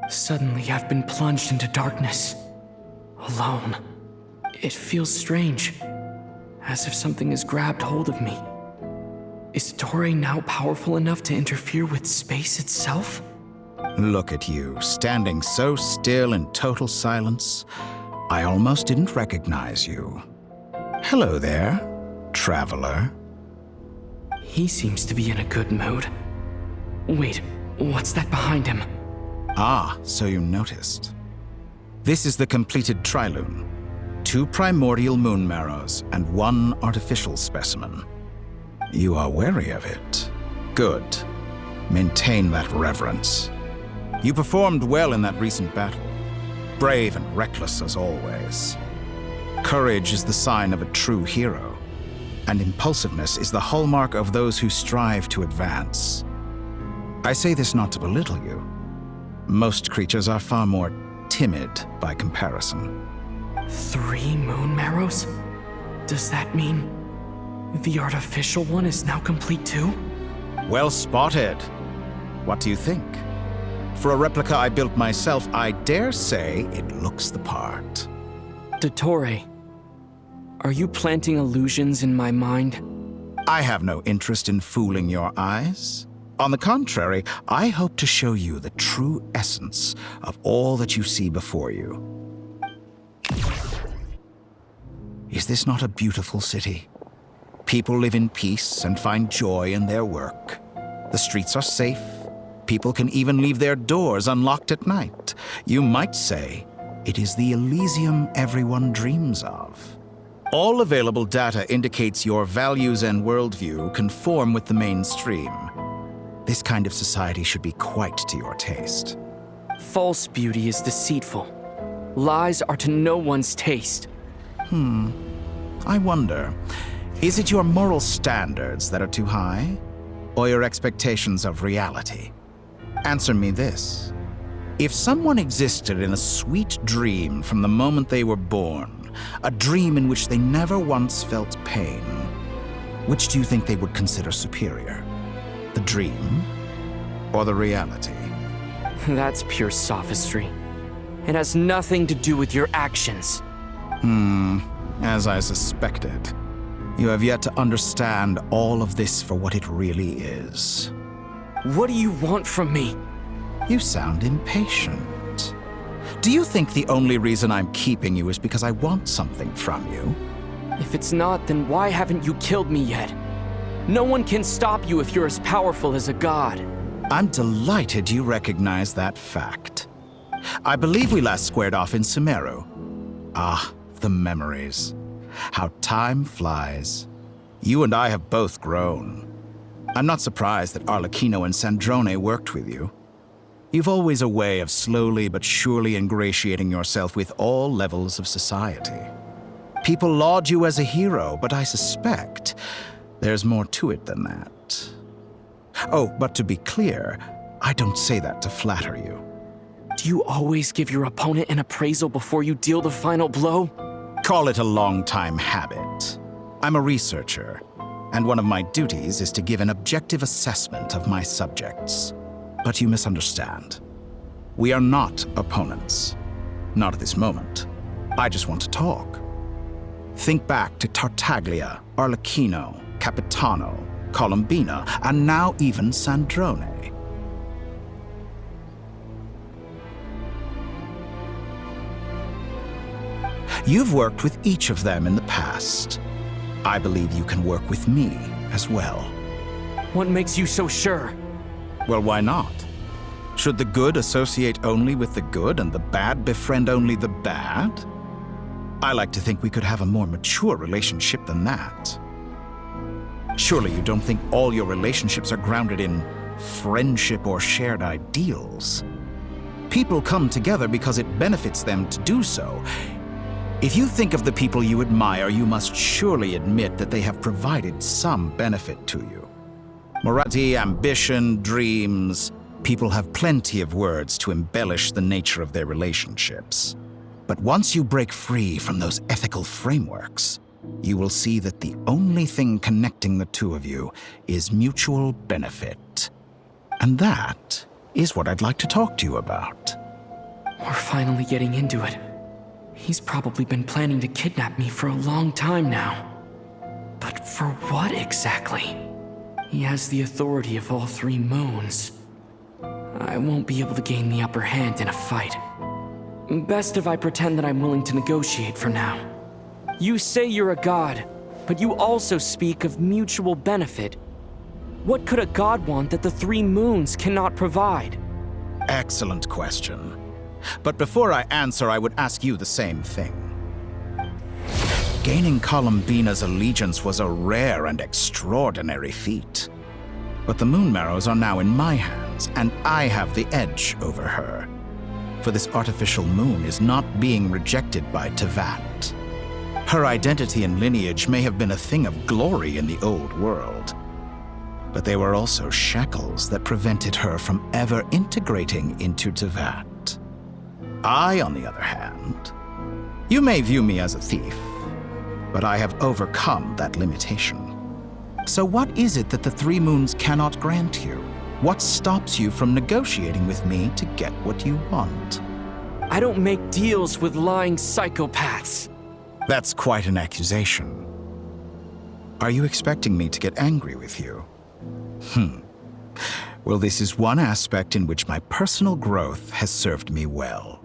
Suddenly, I've been plunged into darkness. Alone. It feels strange. As if something has grabbed hold of me. Is Toray now powerful enough to interfere with space itself? Look at you, standing so still in total silence. I almost didn't recognize you. Hello there, traveler. He seems to be in a good mood. Wait, what's that behind him? Ah, so you noticed. This is the completed trilune. 2 primordial moon marrows and 1 artificial specimen. You are wary of it. Good. Maintain that reverence. You performed well in that recent battle. Brave and reckless as always. Courage is the sign of a true hero, and impulsiveness is the hallmark of those who strive to advance. I say this not to belittle you. Most creatures are far more timid by comparison. 3 moon marrows? Does that mean the artificial one is now complete too? Well spotted. What do you think? For a replica I built myself, I dare say it looks the part. Toray, are you planting illusions in my mind? I have no interest in fooling your eyes. On the contrary, I hope to show you the true essence of all that you see before you. Is this not a beautiful city? People live in peace and find joy in their work. The streets are safe. People can even leave their doors unlocked at night. You might say it is the Elysium everyone dreams of. All available data indicates your values and worldview conform with the mainstream. This kind of society should be quite to your taste. False beauty is deceitful. Lies are to no one's taste. I wonder, is it your moral standards that are too high? Or your expectations of reality? Answer me this. If someone existed in a sweet dream from the moment they were born, a dream in which they never once felt pain, which do you think they would consider superior? The dream or the reality? That's pure sophistry. It has nothing to do with your actions. As I suspected. You have yet to understand all of this for what it really is. What do you want from me? You sound impatient. Do you think the only reason I'm keeping you is because I want something from you? If it's not, then why haven't you killed me yet? No one can stop you if you're as powerful as a god. I'm delighted you recognize that fact. I believe we last squared off in Sumeru. Ah, the memories. How time flies. You and I have both grown. I'm not surprised that Arlecchino and Sandrone worked with you. You've always a way of slowly but surely ingratiating yourself with all levels of society. People laud you as a hero, but I suspect there's more to it than that. Oh, but to be clear, I don't say that to flatter you. Do you always give your opponent an appraisal before you deal the final blow? Call it a long-time habit. I'm a researcher, and one of my duties is to give an objective assessment of my subjects. But you misunderstand. We are not opponents. Not at this moment. I just want to talk. Think back to Tartaglia, Arlecchino, Capitano, Colombina, and now even Sandrone. You've worked with each of them in the past. I believe you can work with me as well. What makes you so sure? Well, why not? Should the good associate only with the good and the bad befriend only the bad? I like to think we could have a more mature relationship than that. Surely you don't think all your relationships are grounded in friendship or shared ideals. People come together because it benefits them to do so. If you think of the people you admire, you must surely admit that they have provided some benefit to you. Morality, ambition, dreams. People have plenty of words to embellish the nature of their relationships. But once you break free from those ethical frameworks, you will see that the only thing connecting the two of you is mutual benefit. And that is what I'd like to talk to you about. We're finally getting into it. He's probably been planning to kidnap me for a long time now. But for what exactly? He has the authority of all 3 moons. I won't be able to gain the upper hand in a fight. Best if I pretend that I'm willing to negotiate for now. You say you're a god, but you also speak of mutual benefit. What could a god want that the 3 moons cannot provide? Excellent question. But before I answer, I would ask you the same thing. Gaining Columbina's allegiance was a rare and extraordinary feat. But the Moon Marrows are now in my hands, and I have the edge over her. For this artificial moon is not being rejected by Tevat. Her identity and lineage may have been a thing of glory in the old world, but they were also shackles that prevented her from ever integrating into Tevat. I, on the other hand, you may view me as a thief, but I have overcome that limitation. So what is it that the 3 moons cannot grant you? What stops you from negotiating with me to get what you want? I don't make deals with lying psychopaths. That's quite an accusation. Are you expecting me to get angry with you? Well, this is one aspect in which my personal growth has served me well.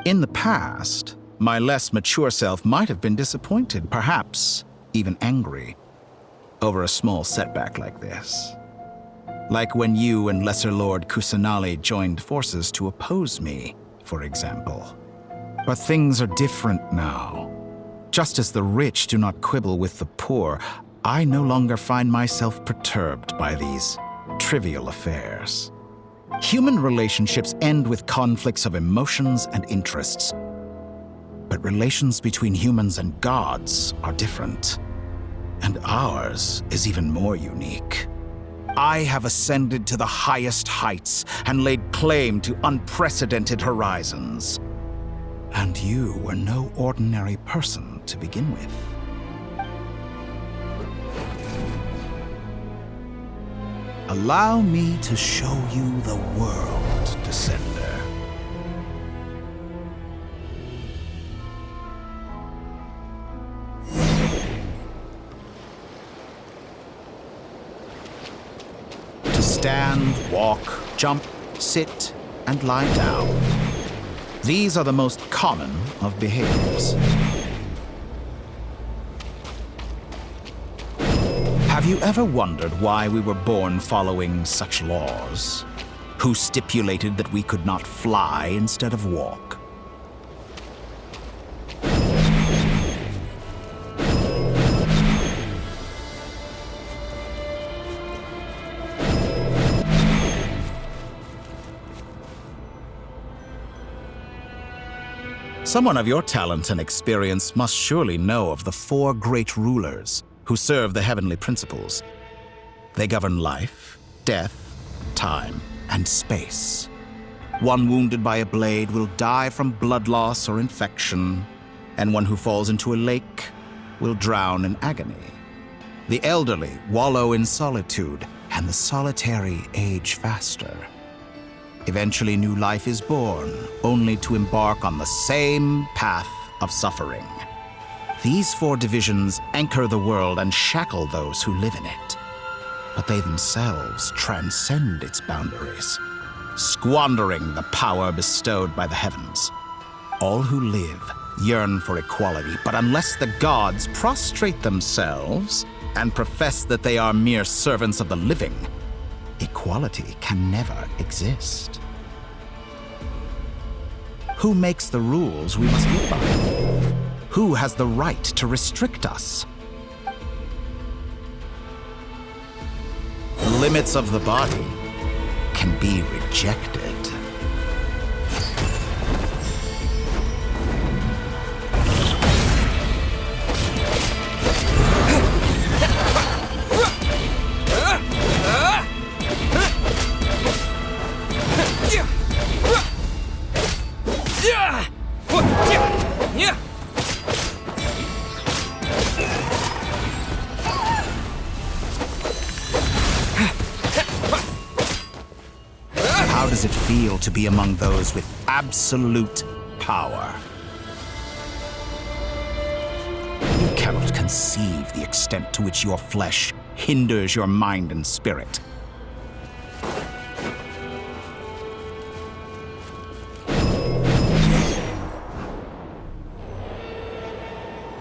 In the past, my less mature self might have been disappointed, perhaps even angry, over a small setback like this. Like when you and Lesser Lord Kusanali joined forces to oppose me, for example. But things are different now. Just as the rich do not quibble with the poor, I no longer find myself perturbed by these trivial affairs. Human relationships end with conflicts of emotions and interests. But relations between humans and gods are different. And ours is even more unique. I have ascended to the highest heights and laid claim to unprecedented horizons. And you were no ordinary person to begin with. Allow me to show you the world, Descender. To stand, walk, jump, sit, and lie down. These are the most common of behaviors. Have you ever wondered why we were born following such laws? Who stipulated that we could not fly instead of walk? Someone of your talent and experience must surely know of the 4 great rulers who serve the heavenly principles. They govern life, death, time, and space. One wounded by a blade will die from blood loss or infection, and one who falls into a lake will drown in agony. The elderly wallow in solitude, and the solitary age faster. Eventually, new life is born, only to embark on the same path of suffering. These 4 divisions anchor the world and shackle those who live in it. But they themselves transcend its boundaries, squandering the power bestowed by the heavens. All who live yearn for equality, but unless the gods prostrate themselves and profess that they are mere servants of the living, equality can never exist. Who makes the rules we must live by? Who has the right to restrict us? The limits of the body can be rejected. does it feel to be among those with absolute power? You cannot conceive the extent to which your flesh hinders your mind and spirit.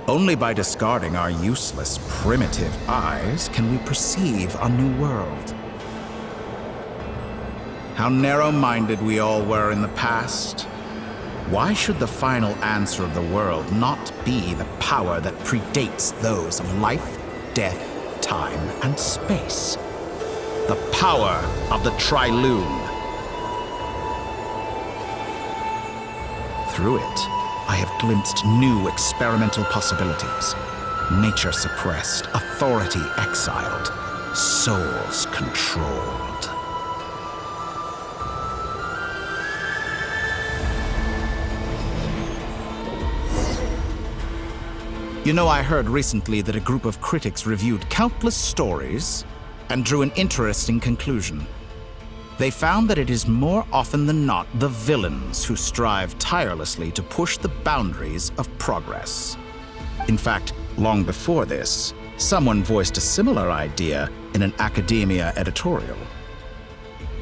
Only by discarding our useless, primitive eyes can we perceive a new world. How narrow-minded we all were in the past. Why should the final answer of the world not be the power that predates those of life, death, time, and space? The power of the Trilune. Through it, I have glimpsed new experimental possibilities. Nature suppressed, authority exiled, souls controlled. You know, I heard recently that a group of critics reviewed countless stories and drew an interesting conclusion. They found that it is more often than not the villains who strive tirelessly to push the boundaries of progress. In fact, long before this, someone voiced a similar idea in an academia editorial.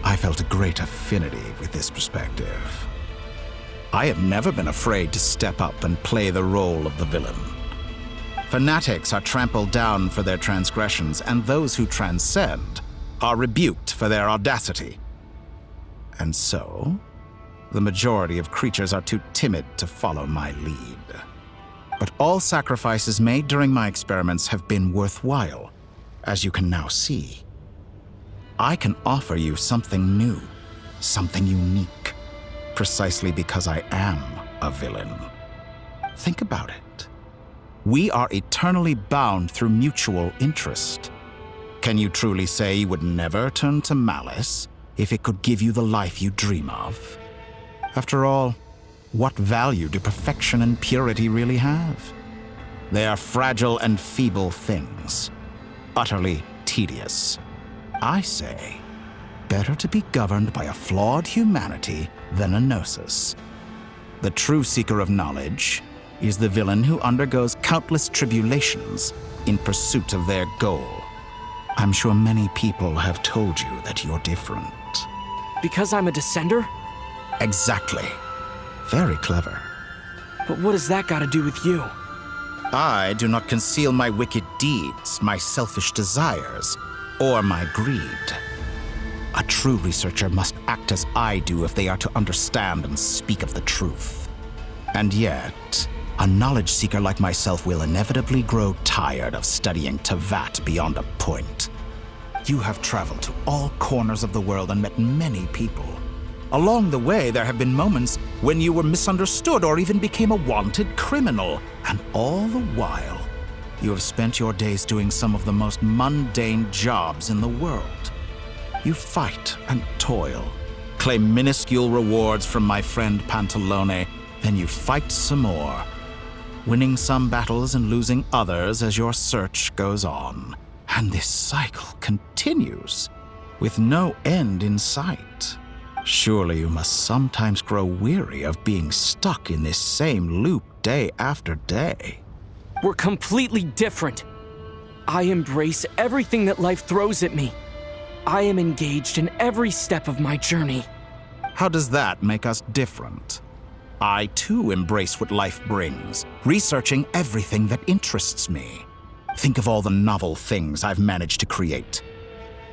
I felt a great affinity with this perspective. I have never been afraid to step up and play the role of the villain. Fanatics are trampled down for their transgressions, and those who transcend are rebuked for their audacity. And so, the majority of creatures are too timid to follow my lead. But all sacrifices made during my experiments have been worthwhile, as you can now see. I can offer you something new, something unique, precisely because I am a villain. Think about it. We are eternally bound through mutual interest. Can you truly say you would never turn to malice if it could give you the life you dream of? After all, what value do perfection and purity really have? They are fragile and feeble things, utterly tedious. I say, better to be governed by a flawed humanity than a gnosis. The true seeker of knowledge is the villain who undergoes countless tribulations in pursuit of their goal. I'm sure many people have told you that you're different. Because I'm a descender? Exactly. Very clever. But what does that got to do with you? I do not conceal my wicked deeds, my selfish desires, or my greed. A true researcher must act as I do if they are to understand and speak of the truth. And yet, a knowledge seeker like myself will inevitably grow tired of studying Tevat beyond a point. You have traveled to all corners of the world and met many people. Along the way, there have been moments when you were misunderstood or even became a wanted criminal. And all the while, you have spent your days doing some of the most mundane jobs in the world. You fight and toil, claim minuscule rewards from my friend Pantalone, then you fight some more, winning some battles and losing others as your search goes on. And this cycle continues, with no end in sight. Surely you must sometimes grow weary of being stuck in this same loop day after day. We're completely different. I embrace everything that life throws at me. I am engaged in every step of my journey. How does that make us different? I too embrace what life brings, researching everything that interests me. Think of all the novel things I've managed to create,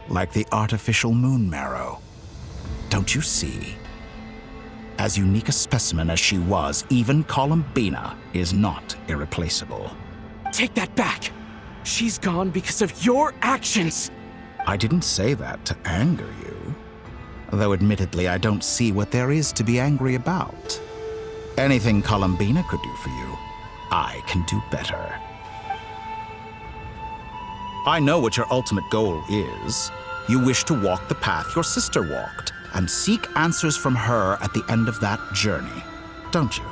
like the artificial moon marrow. Don't you see? As unique a specimen as she was, even Columbina is not irreplaceable. Take that back! She's gone because of your actions! I didn't say that to anger you. Though admittedly, I don't see what there is to be angry about. Anything Columbina could do for you, I can do better. I know what your ultimate goal is. You wish to walk the path your sister walked, and seek answers from her at the end of that journey, don't you?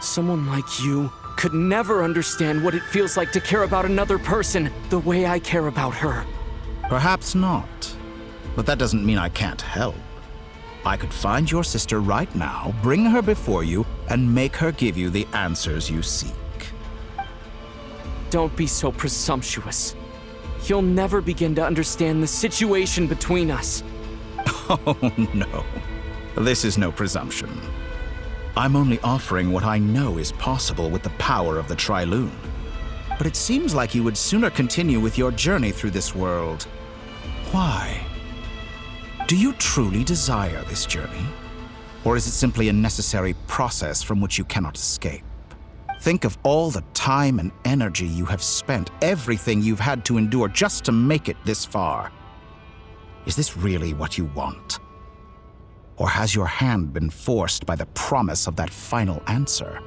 Someone like you could never understand what it feels like to care about another person the way I care about her. Perhaps not, but that doesn't mean I can't help. I could find your sister right now, bring her before you, and make her give you the answers you seek. Don't be so presumptuous. You'll never begin to understand the situation between us. Oh, no. This is no presumption. I'm only offering what I know is possible with the power of the Trilune. But it seems like you would sooner continue with your journey through this world. Why? Do you truly desire this journey? Or is it simply a necessary process from which you cannot escape? Think of all the time and energy you have spent, everything you've had to endure just to make it this far. Is this really what you want? Or has your hand been forced by the promise of that final answer?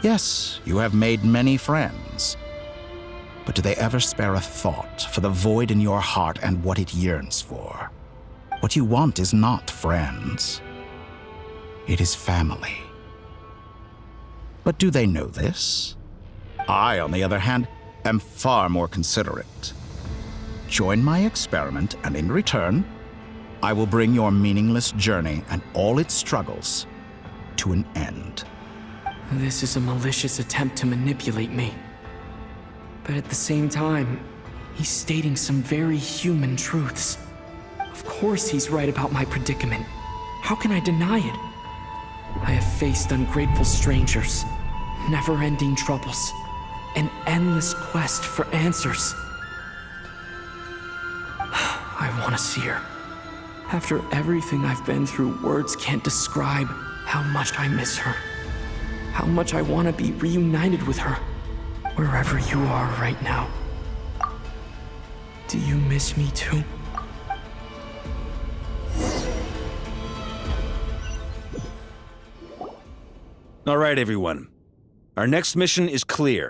Yes, you have made many friends. But do they ever spare a thought for the void in your heart and what it yearns for? What you want is not friends. It is family. But do they know this? I, on the other hand, am far more considerate. Join my experiment, and in return, I will bring your meaningless journey and all its struggles to an end. This is a malicious attempt to manipulate me. But at the same time, he's stating some very human truths. Of course he's right about my predicament. How can I deny it? I have faced ungrateful strangers, never-ending troubles, an endless quest for answers. I want to see her. After everything I've been through, words can't describe how much I miss her. How much I want to be reunited with her, wherever you are right now. Do you miss me too? All right, everyone. Our next mission is clear.